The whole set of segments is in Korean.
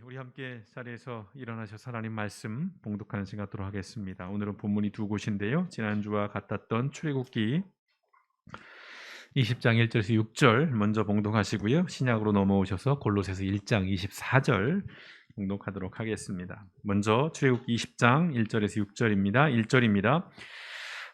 우리 함께 자리에서 일어나셔서 하나님 말씀 봉독하는 시간 갖도록 하겠습니다. 오늘은 본문이 두 곳인데요. 지난주와 같았던 출애굽기 20장 1절에서 6절 먼저 봉독하시고요. 신약으로 넘어오셔서 골로새서 1장 24절 봉독하도록 하겠습니다. 먼저 출애굽기 20장 1절에서 6절입니다. 1절입니다.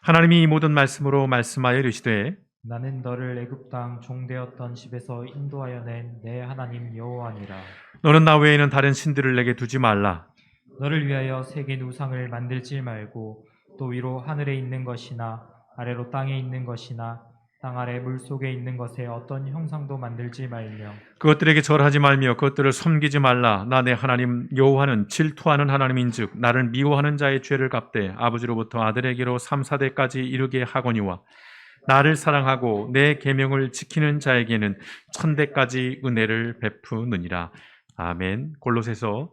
하나님이 이 모든 말씀으로 말씀하여 이르시되 나는 너를 애굽 땅 종되었던 집에서 인도하여 낸 내 하나님 여호와니라. 너는 나 외에는 다른 신들을 내게 두지 말라. 너를 위하여 새긴 우상을 만들지 말고 또 위로 하늘에 있는 것이나 아래로 땅에 있는 것이나 땅 아래 물속에 있는 것에 어떤 형상도 만들지 말며 그것들에게 절하지 말며 그것들을 섬기지 말라. 나 내 하나님 여호와는 질투하는 하나님인즉 나를 미워하는 자의 죄를 갚되 아버지로부터 아들에게로 3, 4대까지 이르게 하거니와 나를 사랑하고 내 계명을 지키는 자에게는 1000대까지 은혜를 베푸느니라. 아멘. 골로새서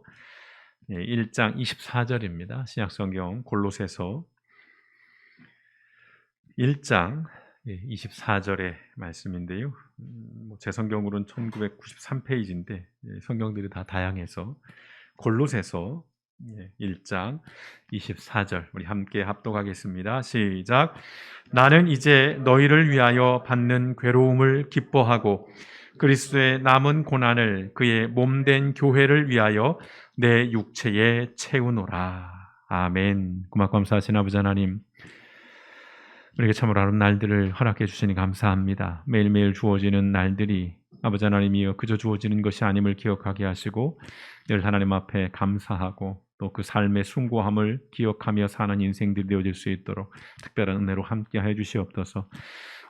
1장 24절입니다. 신약성경 골로새서 1장 24절의 말씀인데요. 제 성경으로는 1993페이지인데 성경들이 다 다양해서 골로새서 1장 24절 우리 함께 합독하겠습니다. 시작. 나는 이제 너희를 위하여 받는 괴로움을 기뻐하고 그리스도의 남은 고난을 그의 몸된 교회를 위하여 내 육체에 채우노라. 아멘. 고맙고 감사하신 아버지 하나님, 우리에게 참으로 아름다운 날들을 허락해 주시니 감사합니다. 매일매일 주어지는 날들이 아버지 하나님이여 그저 주어지는 것이 아님을 기억하게 하시고 늘 하나님 앞에 감사하고 또 그 삶의 숭고함을 기억하며 사는 인생들이 되어질 수 있도록 특별한 은혜로 함께하여 주시옵소서.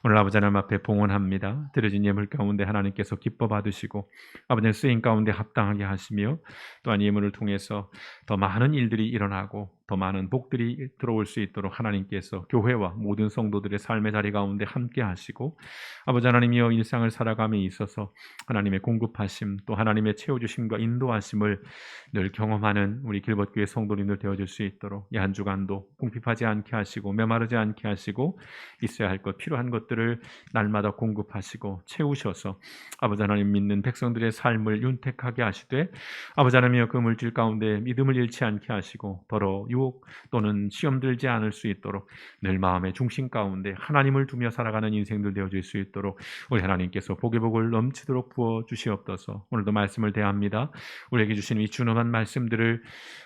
오늘 아버지 하나님 앞에 봉헌합니다. 드려진 예물 가운데 하나님께서 기뻐 받으시고 아버지의 쓰임 가운데 합당하게 하시며 또한 예물을 통해서 더 많은 일들이 일어나고 더 많은 복들이 들어올 수 있도록 하나님께서 교회와 모든 성도들의 삶의 자리 가운데 함께 하시고 아버지 하나님이여 일상을 살아감에 있어서 하나님의 공급하심 또 하나님의 채워주심과 인도하심을 늘 경험하는 우리 길벗교회 성도님들 되어줄 수 있도록 이 한 주간도 궁핍하지 않게 하시고 메마르지 않게 하시고 있어야 할 것 필요한 것들을 날마다 공급하시고 채우셔서 아버지 하나님 믿는 백성들의 삶을 윤택하게 하시되 아버지 하나님이여 그 물질 가운데 믿음을 잃지 않게 하시고 더러 유혹 또는 시험 들지 않을 수 있도록 늘 마음의 중심 가운데 하나님을 두며 살아가는 인생들 되어질 수 있도록 우리 하나님께서 복의 복을 넘치도록 부어 주시옵소서. 오늘도 말씀을 대합니다. 우리에게 주신 이 준엄한 말씀들을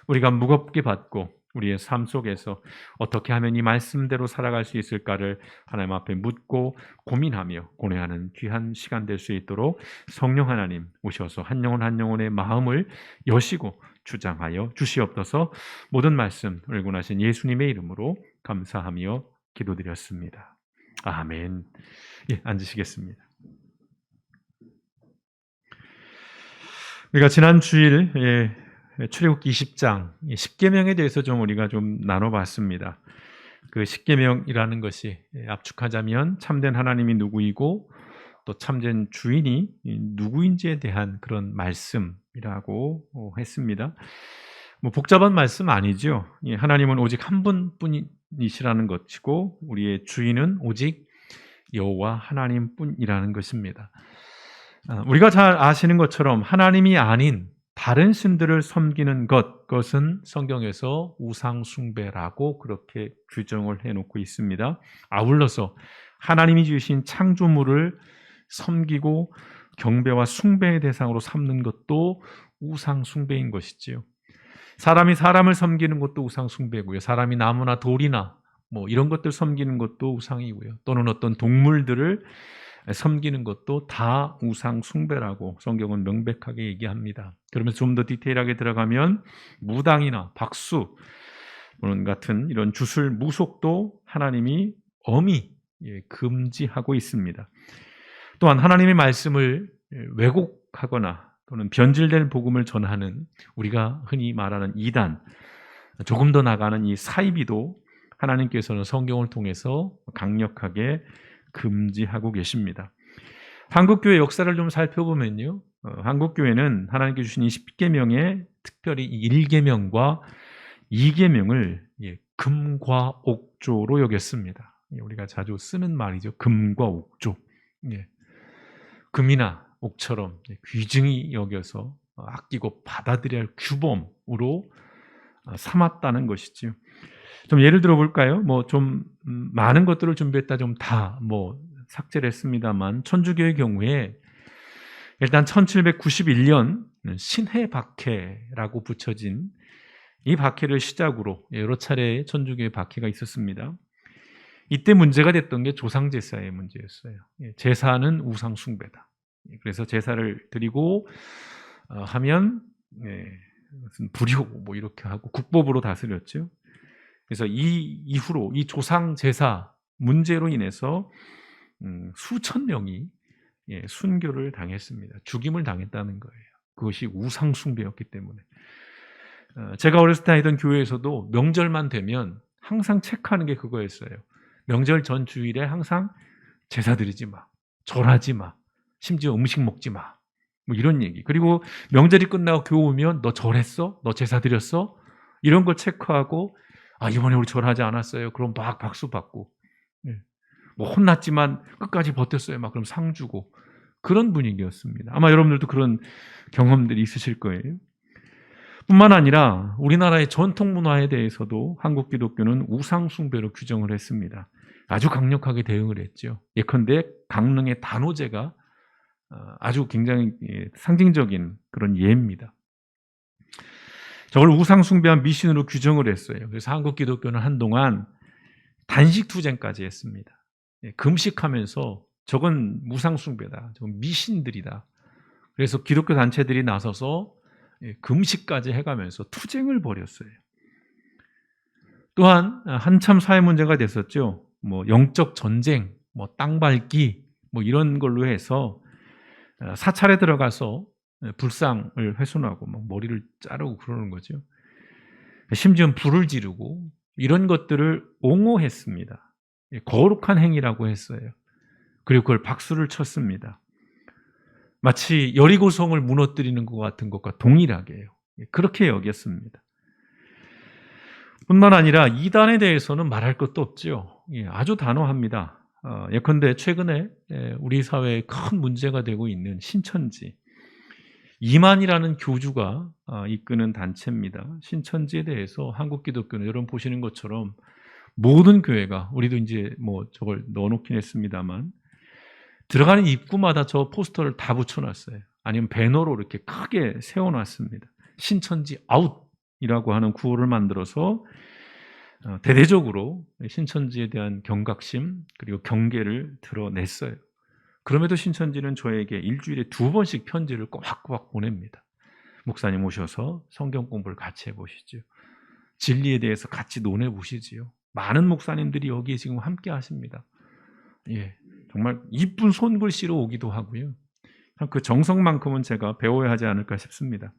우리가 무겁게 받고 우리의 삶 속에서 어떻게 하면 이 말씀대로 살아갈 수 있을까를 하나님 앞에 묻고 고민하며 고뇌하는 귀한 시간 될 수 있도록 성령 하나님 오셔서 한 영혼 한 영혼의 마음을 여시고 주장하여 주시옵소서. 모든 말씀 을군하신 예수님의 이름으로 감사하며 기도드렸습니다. 아멘. 앉으시겠습니다. 우리가 지난 주일 출애굽기 20장 10계명에 대해서 우리가 좀 나눠봤습니다. 그 10계명이라는 것이 압축하자면 참된 하나님이 누구이고 또 참된 주인이 누구인지에 대한 그런 말씀이라고 했습니다. 복잡한 말씀 아니죠. 하나님은 오직 한 분뿐이시라는 것이고 우리의 주인은 오직 여호와 하나님뿐이라는 것입니다. 우리가 잘 아시는 것처럼 하나님이 아닌 다른 신들을 섬기는 그것은 성경에서 우상 숭배라고 그렇게 규정을 해놓고 있습니다. 아울러서 하나님이 주신 창조물을 섬기고 경배와 숭배의 대상으로 삼는 것도 우상 숭배인 것이지요. 사람이 사람을 섬기는 것도 우상 숭배고요. 사람이 나무나 돌이나 이런 것들 섬기는 것도 우상이고요. 또는 어떤 동물들을 섬기는 것도 다 우상 숭배라고 성경은 명백하게 얘기합니다. 그러면서 좀 더 디테일하게 들어가면 무당이나 박수 같은 이런 주술 무속도 하나님이 엄히 금지하고 있습니다. 또한 하나님의 말씀을 왜곡하거나 또는 변질된 복음을 전하는 우리가 흔히 말하는 이단, 조금 더 나가는 이 사이비도 하나님께서는 성경을 통해서 강력하게 금지하고 계십니다. 한국교회 역사를 좀 살펴보면요. 한국교회는 하나님께 주신 이 10계명에 특별히 1계명과 2계명을 금과 옥조로 여겼습니다. 우리가 자주 쓰는 말이죠. 금과 옥조. 금이나 옥처럼 귀중히 여겨서 아끼고 받아들여야 할 규범으로 삼았다는 것이지요. 좀 예를 들어 볼까요? 좀 많은 것들을 준비했다 좀 다 삭제를 했습니다만 천주교의 경우에 일단 1791년 신해 박해라고 붙여진 이 박해를 시작으로 여러 차례 천주교의 박해가 있었습니다. 이때 문제가 됐던 게 조상제사의 문제였어요. 제사는 우상 숭배다. 그래서 제사를 드리고 하면 무슨 불효고 이렇게 하고 국법으로 다스렸죠. 그래서 이 이후로 이 조상 제사 문제로 인해서 수천 명이 순교를 당했습니다. 죽임을 당했다는 거예요. 그것이 우상 숭배였기 때문에. 제가 어렸을 때 다니던 교회에서도 명절만 되면 항상 체크하는 게 그거였어요. 명절 전 주일에 항상 제사 드리지 마, 절하지 마, 심지어 음식 먹지 마, 이런 얘기. 그리고 명절이 끝나고 교회 오면 너 절했어? 너 제사 드렸어? 이런 거 체크하고 이번에 우리 절하지 않았어요. 그럼 막 박수 받고 혼났지만 끝까지 버텼어요. 막 그럼 상 주고 그런 분위기였습니다. 아마 여러분들도 그런 경험들이 있으실 거예요. 뿐만 아니라 우리나라의 전통 문화에 대해서도 한국 기독교는 우상 숭배로 규정을 했습니다. 아주 강력하게 대응을 했죠. 예컨대 강릉의 단오제가 아주 굉장히 상징적인 그런 예입니다. 저걸 우상 숭배한 미신으로 규정을 했어요. 그래서 한국 기독교는 한동안 단식 투쟁까지 했습니다. 금식하면서 저건 우상 숭배다, 저건 미신들이다. 그래서 기독교 단체들이 나서서 금식까지 해가면서 투쟁을 벌였어요. 또한 한참 사회 문제가 됐었죠. 영적 전쟁, 땅 밟기, 이런 걸로 해서 사찰에 들어가서 불상을 훼손하고 머리를 자르고 그러는 거죠. 심지어 불을 지르고 이런 것들을 옹호했습니다. 거룩한 행위라고 했어요. 그리고 그걸 박수를 쳤습니다. 마치 여리고성을 무너뜨리는 것 같은 것과 동일하게요. 그렇게 여겼습니다. 뿐만 아니라 이단에 대해서는 말할 것도 없죠. 아주 단호합니다. 예컨대 최근에 우리 사회에 큰 문제가 되고 있는 신천지, 이만이라는 교주가 이끄는 단체입니다. 신천지에 대해서 한국 기독교는 여러분 보시는 것처럼 모든 교회가, 우리도 이제 저걸 넣어놓긴 했습니다만, 들어가는 입구마다 저 포스터를 다 붙여놨어요. 아니면 배너로 이렇게 크게 세워놨습니다. 신천지 아웃이라고 하는 구호를 만들어서 대대적으로 신천지에 대한 경각심 그리고 경계를 드러냈어요. 그럼에도 신천지는 저에게 일주일에 2번씩 편지를 꼬박꼬박 보냅니다. 목사님 오셔서 성경 공부를 같이 해보시죠. 진리에 대해서 같이 논해보시지요. 많은 목사님들이 여기에 지금 함께 하십니다. 정말 이쁜 손글씨로 오기도 하고요. 그 정성만큼은 제가 배워야 하지 않을까 싶습니다.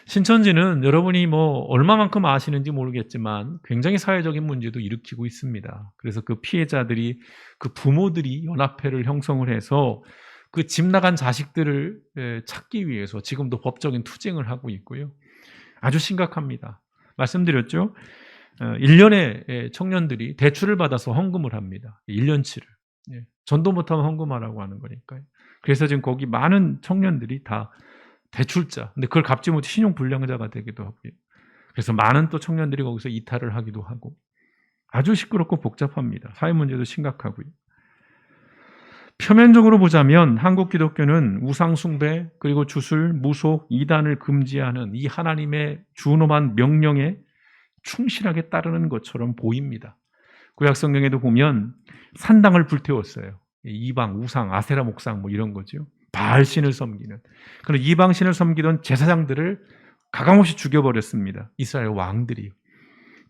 신천지는 여러분이 얼마만큼 아시는지 모르겠지만 굉장히 사회적인 문제도 일으키고 있습니다. 그래서 그 피해자들이, 그 부모들이 연합회를 형성을 해서 그 집 나간 자식들을 찾기 위해서 지금도 법적인 투쟁을 하고 있고요. 아주 심각합니다. 말씀드렸죠? 1년에 청년들이 대출을 받아서 헌금을 합니다. 1년치를. 전도 못하면 헌금하라고 하는 거니까요. 그래서 지금 거기 많은 청년들이 다 대출자, 근데 그걸 갚지 못해 신용불량자가 되기도 하고요. 그래서 많은 또 청년들이 거기서 이탈을 하기도 하고 아주 시끄럽고 복잡합니다. 사회 문제도 심각하고요. 표면적으로 보자면 한국 기독교는 우상 숭배 그리고 주술, 무속, 이단을 금지하는 이 하나님의 준엄한 명령에 충실하게 따르는 것처럼 보입니다. 구약 성경에도 보면 산당을 불태웠어요. 이방, 우상, 아세라 목상 이런 거죠. 바알신을 섬기는. 그런 이방신을 섬기던 제사장들을 가감없이 죽여버렸습니다. 이스라엘 왕들이.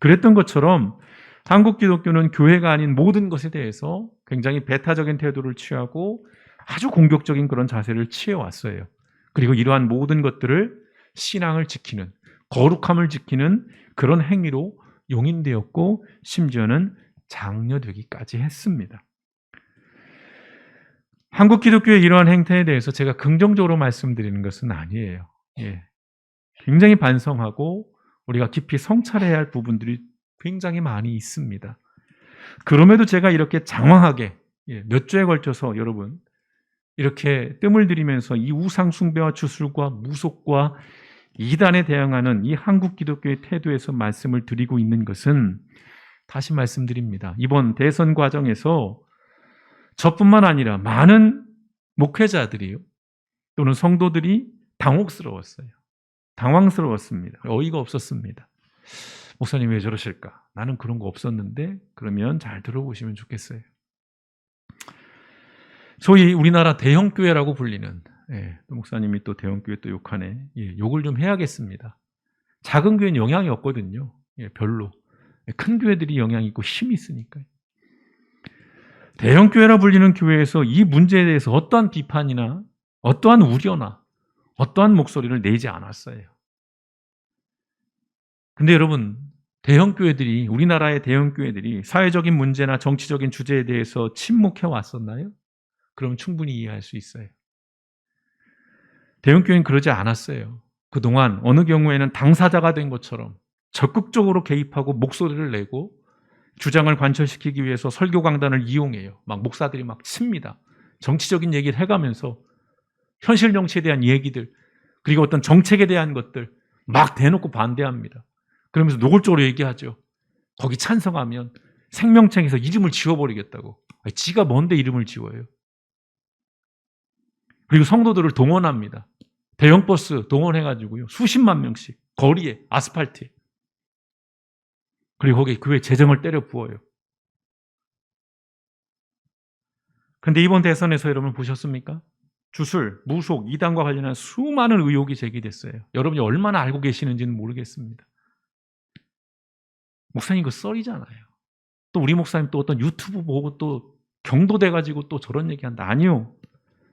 그랬던 것처럼 한국 기독교는 교회가 아닌 모든 것에 대해서 굉장히 배타적인 태도를 취하고 아주 공격적인 그런 자세를 취해왔어요. 그리고 이러한 모든 것들을 신앙을 지키는, 거룩함을 지키는 그런 행위로 용인되었고 심지어는 장려되기까지 했습니다. 한국 기독교의 이러한 행태에 대해서 제가 긍정적으로 말씀드리는 것은 아니에요. 굉장히 반성하고 우리가 깊이 성찰해야 할 부분들이 굉장히 많이 있습니다. 그럼에도 제가 이렇게 장황하게 몇 주에 걸쳐서 여러분 이렇게 뜸을 들이면서 이 우상 숭배와 주술과 무속과 이단에 대항하는 이 한국 기독교의 태도에서 말씀을 드리고 있는 것은, 다시 말씀드립니다, 이번 대선 과정에서 저뿐만 아니라 많은 목회자들이요, 또는 성도들이 당혹스러웠어요. 당황스러웠습니다. 어이가 없었습니다. 목사님 왜 저러실까? 나는 그런 거 없었는데. 그러면 잘 들어보시면 좋겠어요. 소위 우리나라 대형교회라고 불리는, 또 목사님이 또 대형교회 또 욕하네. 욕을 좀 해야겠습니다. 작은 교회는 영향이 없거든요. 별로. 큰 교회들이 영향이 있고 힘이 있으니까요. 대형교회라 불리는 교회에서 이 문제에 대해서 어떠한 비판이나 어떠한 우려나 어떠한 목소리를 내지 않았어요. 근데 여러분, 대형교회들이, 우리나라의 대형교회들이 사회적인 문제나 정치적인 주제에 대해서 침묵해 왔었나요? 그럼 충분히 이해할 수 있어요. 대형교회는 그러지 않았어요. 그동안 어느 경우에는 당사자가 된 것처럼 적극적으로 개입하고 목소리를 내고 주장을 관철시키기 위해서 설교 강단을 이용해요. 막 목사들이 막 칩니다. 정치적인 얘기를 해가면서 현실 정치에 대한 얘기들, 그리고 어떤 정책에 대한 것들 막 대놓고 반대합니다. 그러면서 노골적으로 얘기하죠. 거기 찬성하면 생명책에서 이름을 지워버리겠다고. 지가 뭔데 이름을 지워요. 그리고 성도들을 동원합니다. 대형 버스 동원해가지고요, 수십만 명씩 거리에, 아스팔트에. 그리고 거기에 교회 재정을 때려 부어요. 그런데 이번 대선에서 여러분 보셨습니까? 주술, 무속, 이단과 관련한 수많은 의혹이 제기됐어요. 여러분이 얼마나 알고 계시는지는 모르겠습니다. 목사님 그 썰이잖아요. 또 우리 목사님 또 어떤 유튜브 보고 또 경도돼가지고 또 저런 얘기한다. 아니요.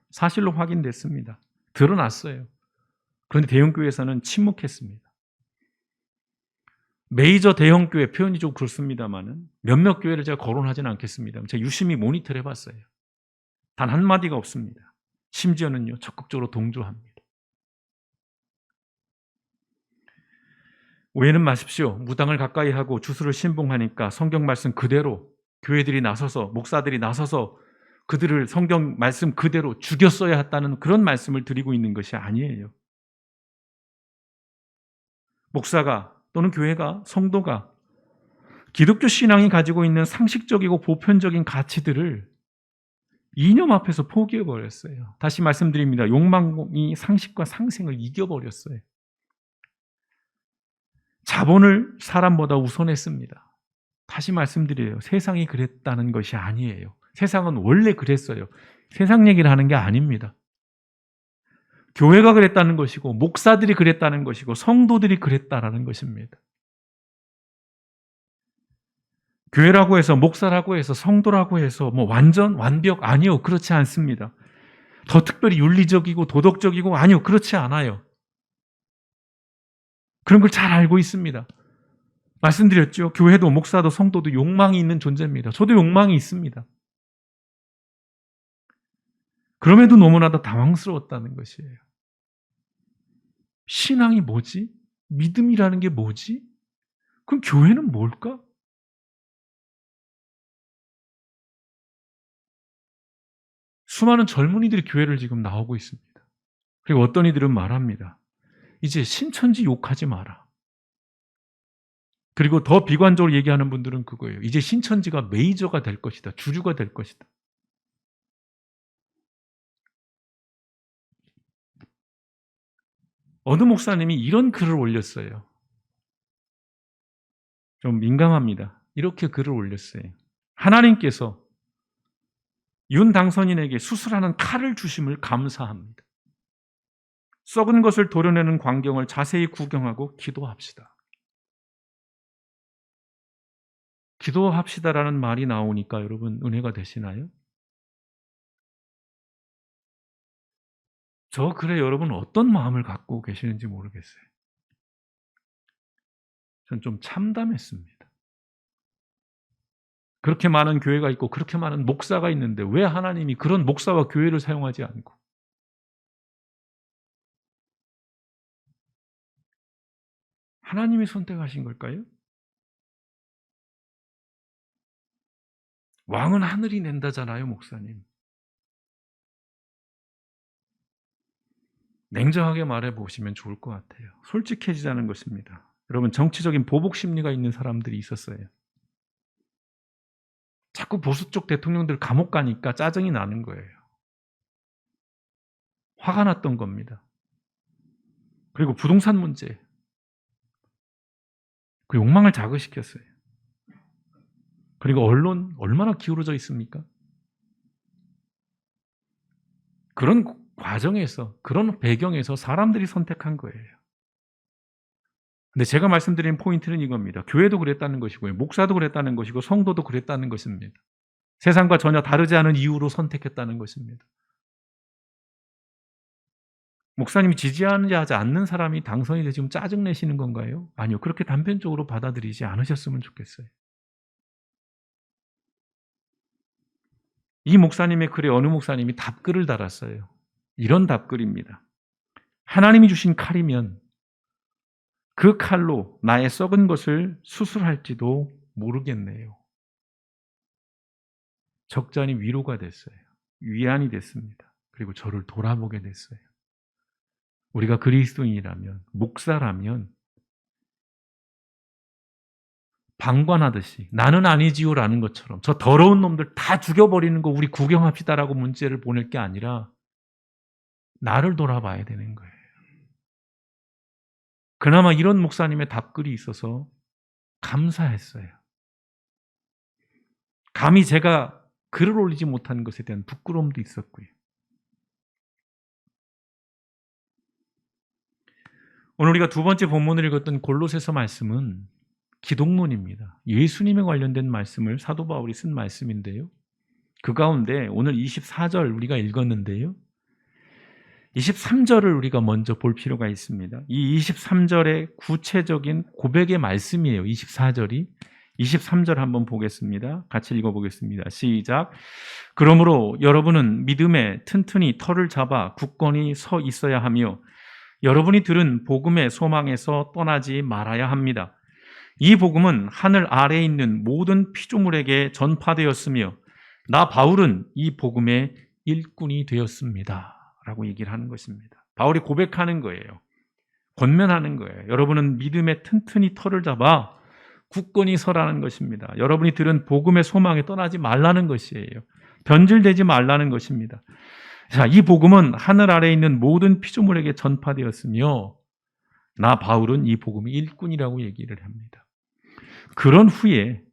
사실로 확인됐습니다. 드러났어요. 그런데 대형교회에서는 침묵했습니다. 메이저 대형교회, 표현이 좀 그렇습니다만 몇몇 교회를 제가 거론하지는 않겠습니다. 제가 유심히 모니터를 해봤어요. 단 한마디가 없습니다. 심지어는요, 적극적으로 동조합니다. 오해는 마십시오. 무당을 가까이 하고 주술을 신봉하니까 성경 말씀 그대로 교회들이 나서서, 목사들이 나서서 그들을 성경 말씀 그대로 죽였어야 했다는 그런 말씀을 드리고 있는 것이 아니에요. 목사가 또는 교회가, 성도가 기독교 신앙이 가지고 있는 상식적이고 보편적인 가치들을 이념 앞에서 포기해버렸어요. 다시 말씀드립니다. 욕망이 상식과 상생을 이겨버렸어요. 자본을 사람보다 우선했습니다. 다시 말씀드려요. 세상이 그랬다는 것이 아니에요. 세상은 원래 그랬어요. 세상 얘기를 하는 게 아닙니다. 교회가 그랬다는 것이고, 목사들이 그랬다는 것이고, 성도들이 그랬다라는 것입니다. 교회라고 해서, 목사라고 해서, 성도라고 해서 뭐 완전 완벽, 아니요, 그렇지 않습니다. 더 특별히 윤리적이고 도덕적이고, 아니요, 그렇지 않아요. 그런 걸 잘 알고 있습니다. 말씀드렸죠. 교회도 목사도 성도도 욕망이 있는 존재입니다. 저도 욕망이 있습니다. 그럼에도 너무나도 당황스러웠다는 것이에요. 신앙이 뭐지? 믿음이라는 게 뭐지? 그럼 교회는 뭘까? 수많은 젊은이들이 교회를 지금 나오고 있습니다. 그리고 어떤 이들은 말합니다. 이제 신천지 욕하지 마라. 그리고 더 비관적으로 얘기하는 분들은 그거예요. 이제 신천지가 메이저가 될 것이다. 주류가 될 것이다. 어느 목사님이 이런 글을 올렸어요. 좀 민감합니다. 이렇게 글을 올렸어요. 하나님께서 윤 당선인에게 수술하는 칼을 주심을 감사합니다. 썩은 것을 도려내는 광경을 자세히 구경하고 기도합시다. 기도합시다라는 말이 나오니까 여러분 은혜가 되시나요? 저 글에 여러분 어떤 마음을 갖고 계시는지 모르겠어요. 전 좀 참담했습니다. 그렇게 많은 교회가 있고 그렇게 많은 목사가 있는데 왜 하나님이 그런 목사와 교회를 사용하지 않고, 하나님이 선택하신 걸까요? 왕은 하늘이 낸다잖아요, 목사님. 냉정하게 말해 보시면 좋을 것 같아요. 솔직해지자는 것입니다. 여러분, 정치적인 보복 심리가 있는 사람들이 있었어요. 자꾸 보수 쪽 대통령들 감옥 가니까 짜증이 나는 거예요. 화가 났던 겁니다. 그리고 부동산 문제, 그 욕망을 자극시켰어요. 그리고 언론 얼마나 기울어져 있습니까? 그런 과정에서, 그런 배경에서 사람들이 선택한 거예요. 근데 제가 말씀드린 포인트는 이겁니다. 교회도 그랬다는 것이고요. 목사도 그랬다는 것이고 성도도 그랬다는 것입니다. 세상과 전혀 다르지 않은 이유로 선택했다는 것입니다. 목사님이 지지하지 않는 사람이 당선이 돼 지금 짜증내시는 건가요? 아니요. 그렇게 단편적으로 받아들이지 않으셨으면 좋겠어요. 이 목사님의 글에 어느 목사님이 답글을 달았어요. 이런 답글입니다. 하나님이 주신 칼이면 그 칼로 나의 썩은 것을 수술할지도 모르겠네요. 적잖이 위로가 됐어요. 위안이 됐습니다. 그리고 저를 돌아보게 됐어요. 우리가 그리스도인이라면, 목사라면 방관하듯이 나는 아니지요라는 것처럼 저 더러운 놈들 다 죽여버리는 거 우리 구경합시다라고 문자를 보낼 게 아니라 나를 돌아봐야 되는 거예요. 그나마 이런 목사님의 답글이 있어서 감사했어요. 감히 제가 글을 올리지 못한 것에 대한 부끄러움도 있었고요. 오늘 우리가 두 번째 본문을 읽었던 골로새서 말씀은 기독론입니다. 예수님에 관련된 말씀을 사도 바울이 쓴 말씀인데요. 그 가운데 오늘 24절 우리가 읽었는데요. 23절을 우리가 먼저 볼 필요가 있습니다. 이 23절의 구체적인 고백의 말씀이에요. 24절이. 23절 한번 보겠습니다. 같이 읽어보겠습니다. 시작. 그러므로 여러분은 믿음에 튼튼히 털을 잡아 굳건히 서 있어야 하며 여러분이 들은 복음의 소망에서 떠나지 말아야 합니다. 이 복음은 하늘 아래에 있는 모든 피조물에게 전파되었으며 나 바울은 이 복음의 일꾼이 되었습니다. 라고 얘기를 하는 것입니다. 바울이 고백하는 거예요. 권면하는 거예요. 여러분은 믿음에 튼튼히 털을 잡아 굳건히 서라는 것입니다. 여러분이 들은 복음의 소망에 떠나지 말라는 것이에요. 변질되지 말라는 것입니다. 자, 이 복음은 하늘 아래에 있는 모든 피조물에게 전파되었으며 나 바울은 이 복음의 일꾼이라고 얘기를 합니다. 그런 후에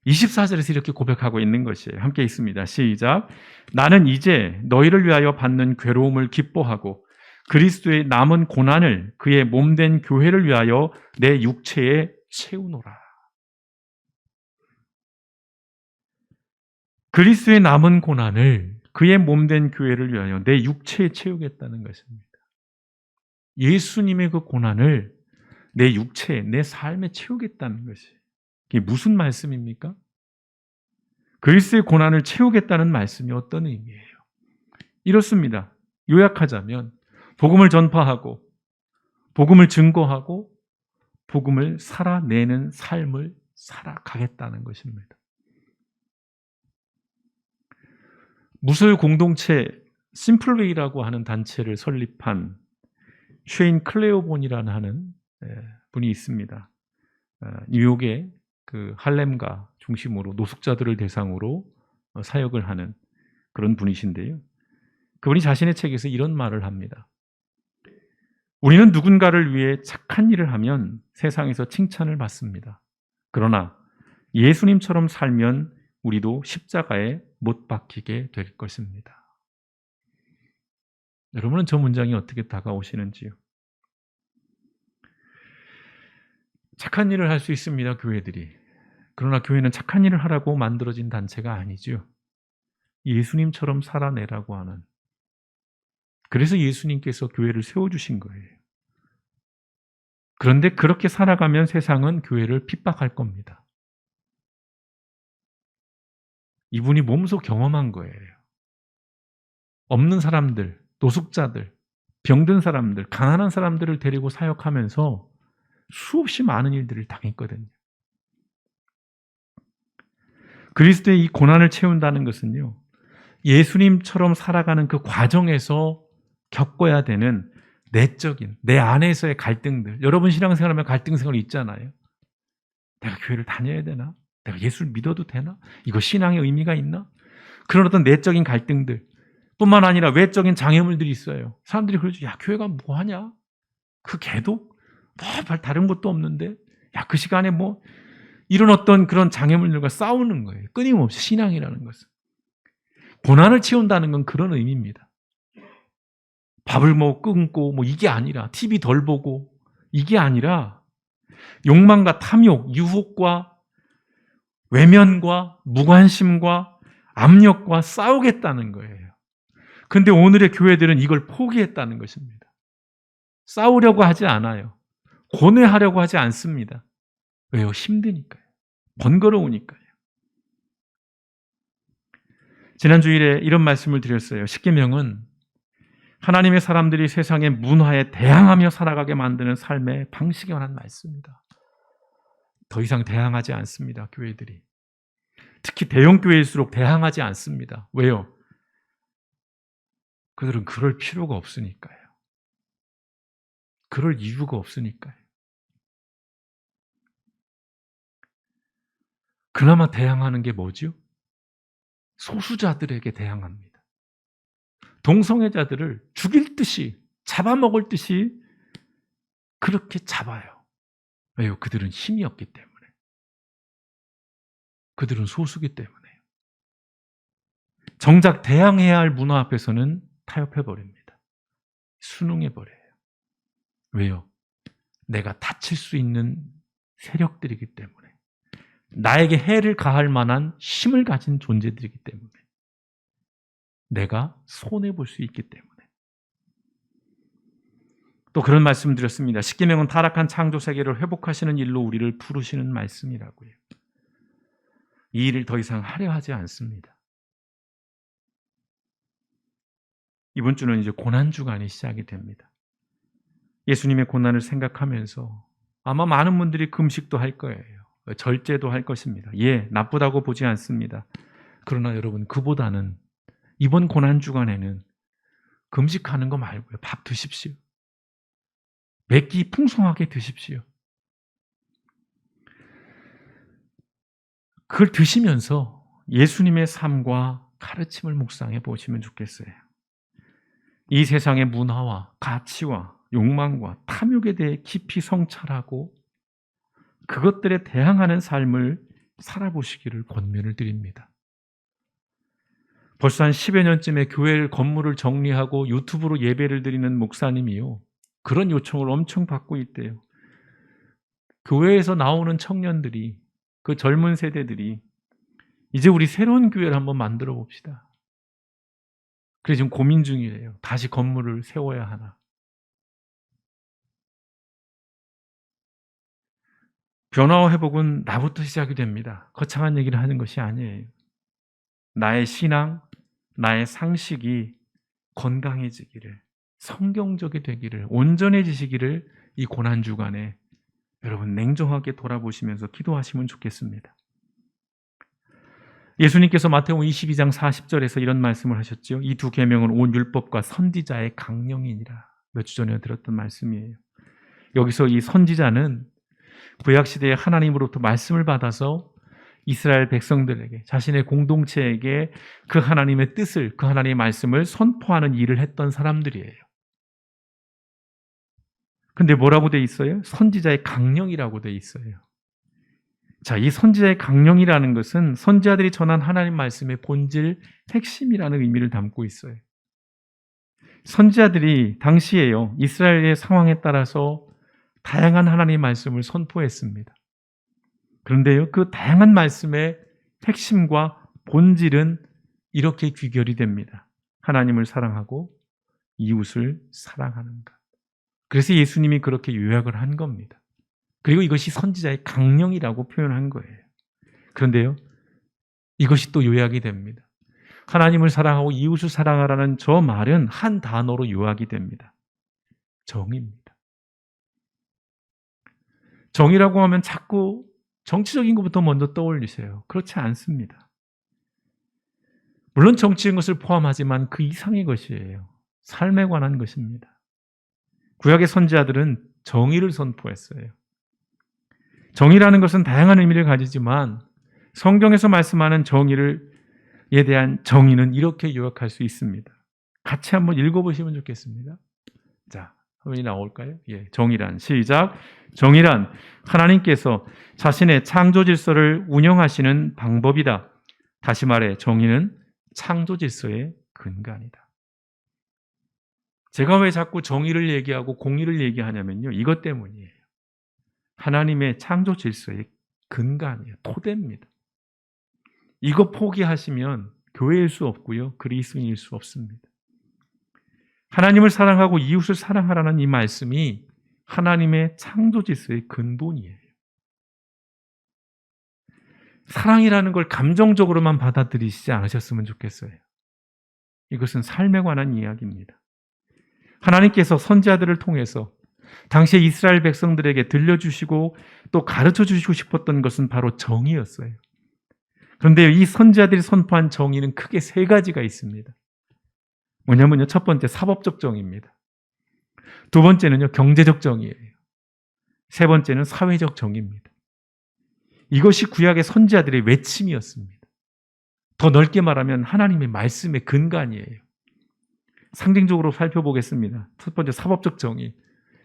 24절에서 이렇게 고백하고 있는 것이에요. 함께 읽습니다. 시작. 나는 이제 너희를 위하여 받는 괴로움을 기뻐하고 그리스도의 남은 고난을 그의 몸된 교회를 위하여 내 육체에 채우노라. 그리스도의 남은 고난을 그의 몸된 교회를 위하여 내 육체에 채우겠다는 것입니다. 예수님의 그 고난을 내 육체에, 내 삶에 채우겠다는 것이에요. 이게 무슨 말씀입니까? 그리스도의 고난을 채우겠다는 말씀이 어떤 의미예요? 이렇습니다. 요약하자면 복음을 전파하고 복음을 증거하고 복음을 살아내는 삶을 살아가겠다는 것입니다. 무술 공동체 심플웨이라고 하는 단체를 설립한 쉐인 클레오본이라는 하는 분이 있습니다. 뉴욕의 그 할렘가 중심으로 노숙자들을 대상으로 사역을 하는 그런 분이신데요. 그분이 자신의 책에서 이런 말을 합니다. 우리는 누군가를 위해 착한 일을 하면 세상에서 칭찬을 받습니다. 그러나 예수님처럼 살면 우리도 십자가에 못 박히게 될 것입니다. 여러분은 저 문장이 어떻게 다가오시는지요? 착한 일을 할 수 있습니다, 교회들이. 그러나 교회는 착한 일을 하라고 만들어진 단체가 아니죠. 예수님처럼 살아내라고 하는. 그래서 예수님께서 교회를 세워주신 거예요. 그런데 그렇게 살아가면 세상은 교회를 핍박할 겁니다. 이분이 몸소 경험한 거예요. 없는 사람들, 노숙자들, 병든 사람들, 가난한 사람들을 데리고 사역하면서 수없이 많은 일들을 당했거든요. 그리스도의 이 고난을 채운다는 것은요, 예수님처럼 살아가는 그 과정에서 겪어야 되는 내적인 내 안에서의 갈등들. 여러분 신앙생활하면 갈등생활이 있잖아요. 내가 교회를 다녀야 되나? 내가 예수를 믿어도 되나? 이거 신앙의 의미가 있나? 그런 어떤 내적인 갈등들 뿐만 아니라 외적인 장애물들이 있어요. 사람들이 그러죠. 야, 교회가 뭐 하냐? 그 개도 뭐 다른 것도 없는데 야, 그 시간에 뭐 이런 어떤 그런 장애물들과 싸우는 거예요. 끊임없이 신앙이라는 것은. 고난을 채운다는 건 그런 의미입니다. 밥을 뭐 끊고 뭐 이게 아니라 TV 덜 보고 이게 아니라 욕망과 탐욕, 유혹과 외면과 무관심과 압력과 싸우겠다는 거예요. 근데 오늘의 교회들은 이걸 포기했다는 것입니다. 싸우려고 하지 않아요. 고뇌하려고 하지 않습니다. 왜요? 힘드니까요. 번거로우니까요. 지난 주일에 이런 말씀을 드렸어요. 십계명은 하나님의 사람들이 세상의 문화에 대항하며 살아가게 만드는 삶의 방식에 관한 말씀입니다. 더 이상 대항하지 않습니다. 교회들이. 특히 대형 교회일수록 대항하지 않습니다. 왜요? 그들은 그럴 필요가 없으니까요. 그럴 이유가 없으니까요. 그나마 대항하는 게 뭐죠? 소수자들에게 대항합니다. 동성애자들을 죽일 듯이 잡아먹을 듯이 그렇게 잡아요. 왜요? 그들은 힘이 없기 때문에. 그들은 소수기 때문에요. 정작 대항해야 할 문화 앞에서는 타협해버립니다. 순응해버려요. 왜요? 내가 다칠 수 있는 세력들이기 때문에. 나에게 해를 가할 만한 힘을 가진 존재들이기 때문에. 내가 손해볼 수 있기 때문에. 또 그런 말씀을 드렸습니다. 십계명은 타락한 창조 세계를 회복하시는 일로 우리를 부르시는 말씀이라고요. 이 일을 더 이상 하려 하지 않습니다. 이번 주는 이제 고난주간이 시작이 됩니다. 예수님의 고난을 생각하면서 아마 많은 분들이 금식도 할 거예요. 절제도 할 것입니다. 예, 나쁘다고 보지 않습니다. 그러나 여러분, 그보다는 이번 고난주간에는 금식하는 거 말고요. 밥 드십시오. 몇 끼 풍성하게 드십시오. 그걸 드시면서 예수님의 삶과 가르침을 묵상해 보시면 좋겠어요. 이 세상의 문화와 가치와 욕망과 탐욕에 대해 깊이 성찰하고 그것들에 대항하는 삶을 살아보시기를 권면을 드립니다. 벌써 한 10여 년쯤에 교회 건물을 정리하고 유튜브로 예배를 드리는 목사님이요. 그런 요청을 엄청 받고 있대요. 교회에서 나오는 청년들이, 그 젊은 세대들이 이제 우리 새로운 교회를 한번 만들어 봅시다. 그래서 지금 고민 중이래요. 다시 건물을 세워야 하나. 변화와 회복은 나부터 시작이 됩니다. 거창한 얘기를 하는 것이 아니에요. 나의 신앙, 나의 상식이 건강해지기를, 성경적이 되기를, 온전해지시기를 이 고난주간에 여러분 냉정하게 돌아보시면서 기도하시면 좋겠습니다. 예수님께서 마태복음 22장 40절에서 이런 말씀을 하셨죠. 이 두 계명은 온 율법과 선지자의 강령이니라. 몇 주 전에 들었던 말씀이에요. 여기서 이 선지자는 구약시대에 하나님으로부터 말씀을 받아서 이스라엘 백성들에게, 자신의 공동체에게 그 하나님의 뜻을, 그 하나님의 말씀을 선포하는 일을 했던 사람들이에요. 근데 뭐라고 돼 있어요? 선지자의 강령이라고 돼 있어요. 자, 이 선지자의 강령이라는 것은 선지자들이 전한 하나님 말씀의 본질, 핵심이라는 의미를 담고 있어요. 선지자들이 당시에요, 이스라엘의 상황에 따라서 다양한 하나님의 말씀을 선포했습니다. 그런데요, 그 다양한 말씀의 핵심과 본질은 이렇게 귀결이 됩니다. 하나님을 사랑하고 이웃을 사랑하는 것. 그래서 예수님이 그렇게 요약을 한 겁니다. 그리고 이것이 선지자의 강령이라고 표현한 거예요. 그런데요, 이것이 또 요약이 됩니다. 하나님을 사랑하고 이웃을 사랑하라는 저 말은 한 단어로 요약이 됩니다. 정의입니다. 정의라고 하면 자꾸 정치적인 것부터 먼저 떠올리세요. 그렇지 않습니다. 물론 정치인 것을 포함하지만 그 이상의 것이에요. 삶에 관한 것입니다. 구약의 선지자들은 정의를 선포했어요. 정의라는 것은 다양한 의미를 가지지만 성경에서 말씀하는 정의에 대한 정의는 이렇게 요약할 수 있습니다. 같이 한번 읽어보시면 좋겠습니다. 자, 화면이 나올까요? 예, 정의란, 시작. 정의란 하나님께서 자신의 창조 질서를 운영하시는 방법이다. 다시 말해 정의는 창조 질서의 근간이다. 제가 왜 자꾸 정의를 얘기하고 공의를 얘기하냐면요, 이것 때문이에요. 하나님의 창조 질서의 근간이에요. 토대입니다. 이거 포기하시면 교회일 수 없고요, 그리스도인일 수 없습니다. 하나님을 사랑하고 이웃을 사랑하라는 이 말씀이 하나님의 창조 질서의 근본이에요. 사랑이라는 걸 감정적으로만 받아들이시지 않으셨으면 좋겠어요. 이것은 삶에 관한 이야기입니다. 하나님께서 선지자들을 통해서 당시에 이스라엘 백성들에게 들려주시고 또 가르쳐주시고 싶었던 것은 바로 정의였어요. 그런데 이 선지자들이 선포한 정의는 크게 세 가지가 있습니다. 뭐냐면요, 첫 번째 사법적 정의입니다. 두 번째는요, 경제적 정의예요. 세 번째는 사회적 정의입니다. 이것이 구약의 선지자들의 외침이었습니다. 더 넓게 말하면 하나님의 말씀의 근간이에요. 상징적으로 살펴보겠습니다. 첫 번째 사법적 정의.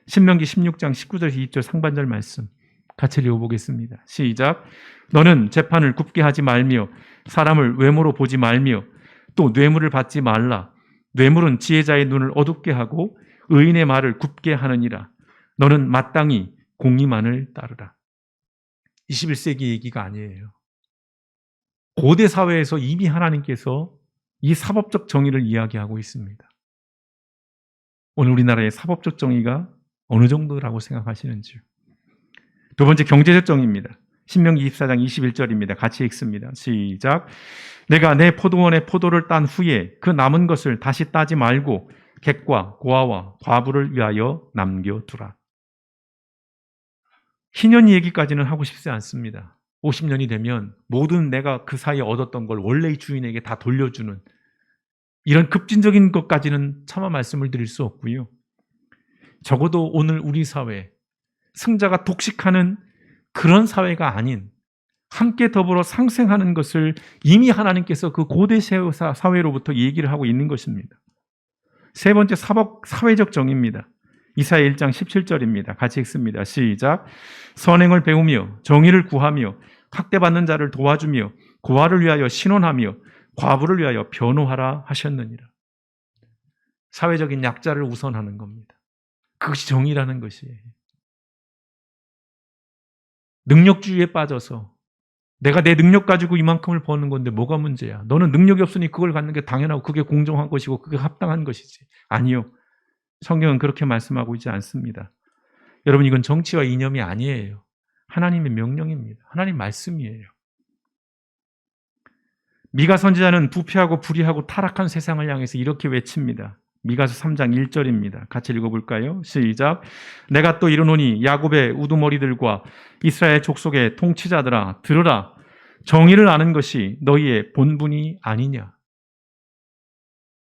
신명기 16장 19절 20절 상반절 말씀 같이 읽어보겠습니다. 시작. 너는 재판을 굽게 하지 말며 사람을 외모로 보지 말며 또 뇌물을 받지 말라. 뇌물은 지혜자의 눈을 어둡게 하고 의인의 말을 굽게 하느니라. 너는 마땅히 공의만을 따르라. 21세기 얘기가 아니에요. 고대 사회에서 이미 하나님께서 이 사법적 정의를 이야기하고 있습니다. 오늘 우리나라의 사법적 정의가 어느 정도라고 생각하시는지요? 두 번째 경제적 정의입니다. 신명기 24장 21절입니다. 같이 읽습니다. 시작. 내가 내 포도원의 포도를 딴 후에 그 남은 것을 다시 따지 말고 객과 고아와 과부를 위하여 남겨두라. 희년 얘기까지는 하고 싶지 않습니다. 50년이 되면 모든 내가 그 사이에 얻었던 걸 원래의 주인에게 다 돌려주는 이런 급진적인 것까지는 차마 말씀을 드릴 수 없고요. 적어도 오늘 우리 사회, 승자가 독식하는 그런 사회가 아닌 함께 더불어 상생하는 것을 이미 하나님께서 그 고대 사회로부터 얘기를 하고 있는 것입니다. 세 번째 사회적 정의입니다. 이사야 1장 17절입니다. 같이 읽습니다. 시작. 선행을 배우며 정의를 구하며 학대받는 자를 도와주며 고아를 위하여 신원하며 과부를 위하여 변호하라 하셨느니라. 사회적인 약자를 우선하는 겁니다. 그것이 정의라는 것이에요. 능력주의에 빠져서 내가 내 능력 가지고 이만큼을 버는 건데 뭐가 문제야? 너는 능력이 없으니 그걸 갖는 게 당연하고 그게 공정한 것이고 그게 합당한 것이지. 아니요. 성경은 그렇게 말씀하고 있지 않습니다. 여러분, 이건 정치와 이념이 아니에요. 하나님의 명령입니다. 하나님 말씀이에요. 미가 선지자는 부패하고 불의하고 타락한 세상을 향해서 이렇게 외칩니다. 미가서 3장 1절입니다. 같이 읽어볼까요? 시작. 내가 또 이르노니 야곱의 우두머리들과 이스라엘 족속의 통치자들아 들으라. 정의를 아는 것이 너희의 본분이 아니냐.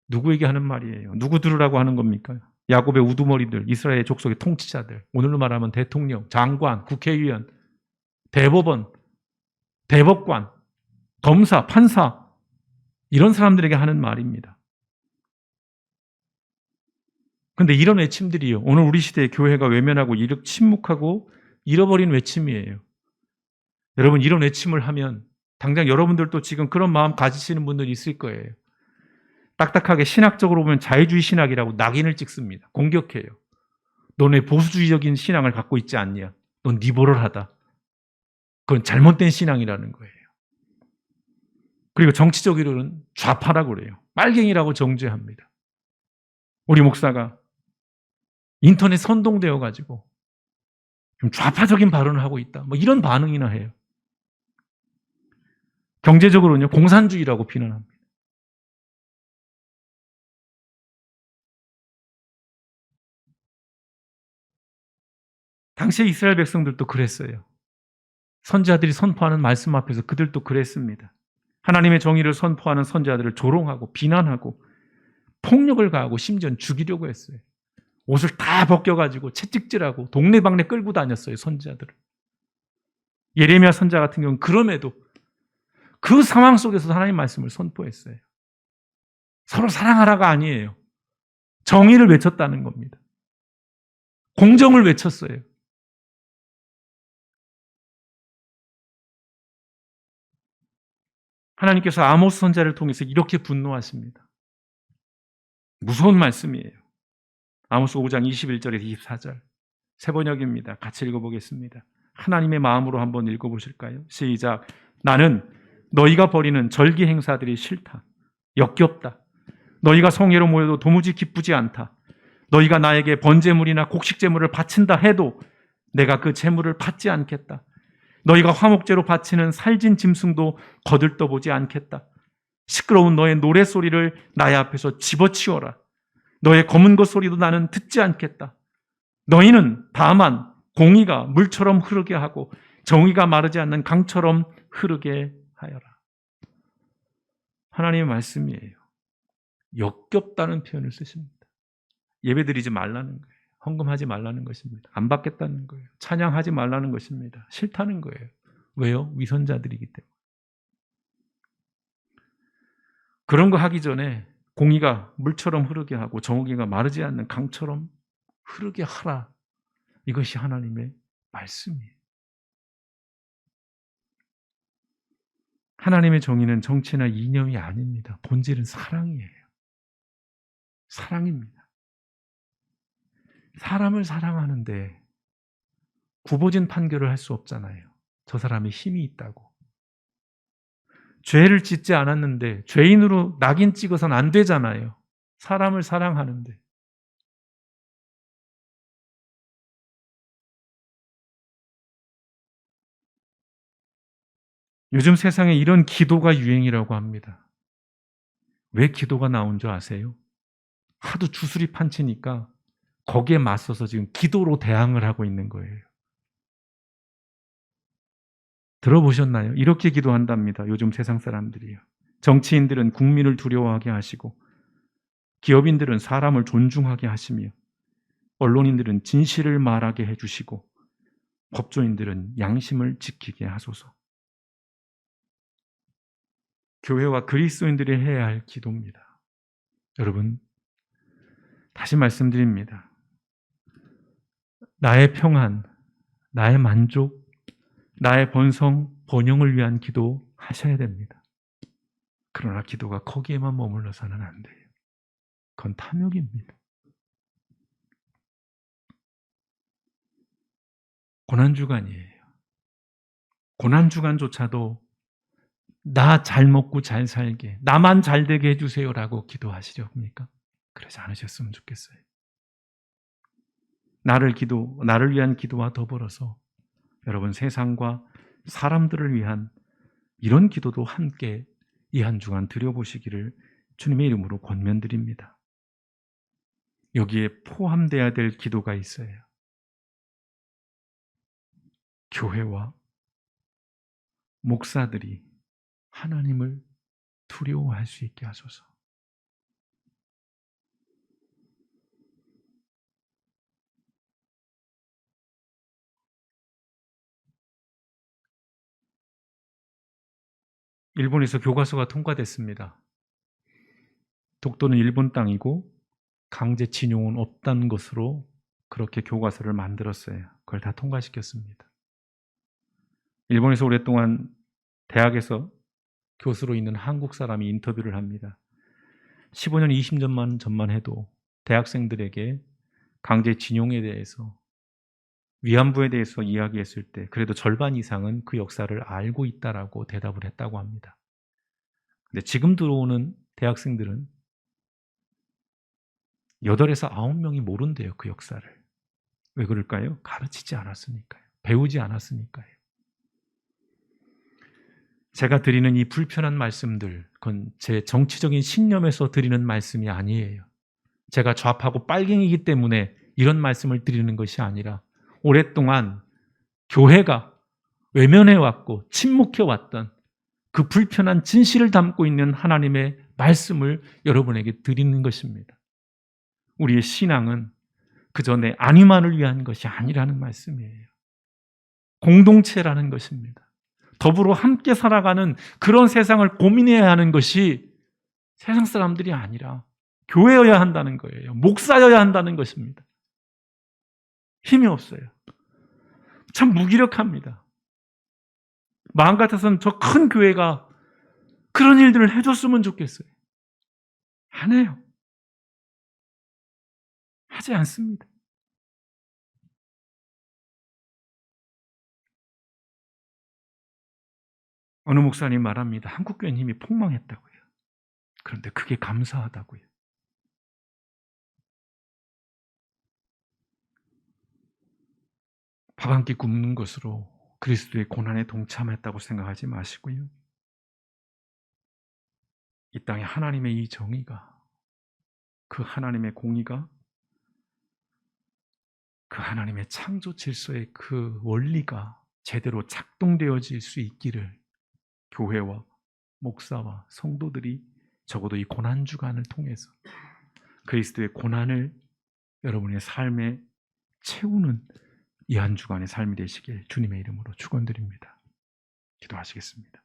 누구에게 하는 말이에요? 누구 들으라고 하는 겁니까? 야곱의 우두머리들, 이스라엘 족속의 통치자들, 오늘로 말하면 대통령, 장관, 국회의원, 대법원, 대법관, 검사, 판사, 이런 사람들에게 하는 말입니다. 그런데 이런 외침들이요, 오늘 우리 시대의 교회가 외면하고 침묵하고 잃어버린 외침이에요. 여러분, 이런 외침을 하면 당장 여러분들도 지금 그런 마음 가지시는 분들이 있을 거예요. 딱딱하게 신학적으로 보면 자유주의 신학이라고 낙인을 찍습니다. 공격해요. 너네 보수주의적인 신앙을 갖고 있지 않냐? 넌 리버럴하다. 그건 잘못된 신앙이라는 거예요. 그리고 정치적으로는 좌파라고 그래요. 빨갱이라고 정죄합니다. 우리 목사가 인터넷 선동되어 가지고 좀 좌파적인 발언을 하고 있다. 뭐 이런 반응이나 해요. 경제적으로는요, 공산주의라고 비난합니다. 당시에 이스라엘 백성들도 그랬어요. 선지자들이 선포하는 말씀 앞에서 그들도 그랬습니다. 하나님의 정의를 선포하는 선지자들을 조롱하고 비난하고 폭력을 가하고 심지어는 죽이려고 했어요. 옷을 다 벗겨가지고 채찍질하고 동네방네 끌고 다녔어요, 선지자들을. 예레미야 선지자 같은 경우는 그럼에도 그 상황 속에서 하나님 말씀을 선포했어요. 서로 사랑하라가 아니에요. 정의를 외쳤다는 겁니다. 공정을 외쳤어요. 하나님께서 아모스 선지자를 통해서 이렇게 분노하십니다. 무서운 말씀이에요. 아모스 5장 21절에서 24절. 세 번역입니다. 같이 읽어보겠습니다. 하나님의 마음으로 한번 읽어보실까요? 시작. 나는 너희가 벌이는 절기 행사들이 싫다. 역겹다. 너희가 성회로 모여도 도무지 기쁘지 않다. 너희가 나에게 번제물이나 곡식제물을 바친다 해도 내가 그 제물을 받지 않겠다. 너희가 화목제로 바치는 살진 짐승도 거들떠보지 않겠다. 시끄러운 너의 노래소리를 나의 앞에서 집어치워라. 너의 검은 것 소리도 나는 듣지 않겠다. 너희는 다만 공의가 물처럼 흐르게 하고 정의가 마르지 않는 강처럼 흐르게 하여라. 하나님의 말씀이에요. 역겹다는 표현을 쓰십니다. 예배드리지 말라는 거예요. 헌금하지 말라는 것입니다. 안 받겠다는 거예요. 찬양하지 말라는 것입니다. 싫다는 거예요. 왜요? 위선자들이기 때문에. 그런 거 하기 전에 공의가 물처럼 흐르게 하고 정의가 마르지 않는 강처럼 흐르게 하라. 이것이 하나님의 말씀이에요. 하나님의 정의는 정치나 이념이 아닙니다. 본질은 사랑이에요. 사랑입니다. 사람을 사랑하는데 굽어진 판결을 할 수 없잖아요. 저 사람이 힘이 있다고. 죄를 짓지 않았는데 죄인으로 낙인 찍어서는 안 되잖아요. 사람을 사랑하는데. 요즘 세상에 이런 기도가 유행이라고 합니다. 왜 기도가 나온 줄 아세요? 하도 주술이 판치니까 거기에 맞서서 지금 기도로 대항을 하고 있는 거예요. 들어보셨나요? 이렇게 기도한답니다. 요즘 세상 사람들이요. 정치인들은 국민을 두려워하게 하시고 기업인들은 사람을 존중하게 하시며 언론인들은 진실을 말하게 해주시고 법조인들은 양심을 지키게 하소서. 교회와 그리스도인들이 해야 할 기도입니다. 여러분, 다시 말씀드립니다. 나의 평안, 나의 만족, 나의 번영을 위한 기도 하셔야 됩니다. 그러나 기도가 거기에만 머물러서는 안 돼요. 그건 탐욕입니다. 고난주간이에요. 고난주간조차도 나 잘 먹고 잘 살게, 나만 잘 되게 해주세요라고 기도하시렵니까? 그러지 않으셨으면 좋겠어요. 나를 위한 기도와 더불어서 여러분 세상과 사람들을 위한 이런 기도도 함께 이 한 주간 드려보시기를 주님의 이름으로 권면드립니다. 여기에 포함되어야 될 기도가 있어요. 교회와 목사들이 하나님을 두려워할 수 있게 하소서. 일본에서 교과서가 통과됐습니다. 독도는 일본 땅이고 강제징용은 없다는 것으로 그렇게 교과서를 만들었어요. 그걸 다 통과시켰습니다. 일본에서 오랫동안 대학에서 교수로 있는 한국 사람이 인터뷰를 합니다. 15년, 20년만 전만 해도 대학생들에게 강제징용에 대해서 위안부에 대해서 이야기했을 때 그래도 절반 이상은 그 역사를 알고 있다라고 대답을 했다고 합니다. 근데 지금 들어오는 대학생들은 8에서 9명이 모른대요, 그 역사를. 왜 그럴까요? 가르치지 않았으니까요. 배우지 않았으니까요. 제가 드리는 이 불편한 말씀들, 그건 제 정치적인 신념에서 드리는 말씀이 아니에요. 제가 좌파고 빨갱이기 때문에 이런 말씀을 드리는 것이 아니라 오랫동안 교회가 외면해왔고 침묵해왔던 그 불편한 진실을 담고 있는 하나님의 말씀을 여러분에게 드리는 것입니다. 우리의 신앙은 그저 내 안위만을 위한 것이 아니라는 말씀이에요. 공동체라는 것입니다. 더불어 함께 살아가는 그런 세상을 고민해야 하는 것이 세상 사람들이 아니라 교회여야 한다는 거예요. 목사여야 한다는 것입니다. 힘이 없어요. 참 무기력합니다. 마음 같아서는 저 큰 교회가 그런 일들을 해줬으면 좋겠어요. 안 해요. 하지 않습니다. 어느 목사님 말합니다. 한국교회는 이미 폭망했다고요. 그런데 그게 감사하다고요. 밥 한 끼 굶는 것으로 그리스도의 고난에 동참했다고 생각하지 마시고요. 이 땅에 하나님의 이 정의가, 그 하나님의 공의가, 그 하나님의 창조 질서의 그 원리가 제대로 작동되어질 수 있기를 교회와 목사와 성도들이 적어도 이 고난 주간을 통해서 그리스도의 고난을 여러분의 삶에 채우는 이 한 주간의 삶이 되시길 주님의 이름으로 축원드립니다. 기도하시겠습니다.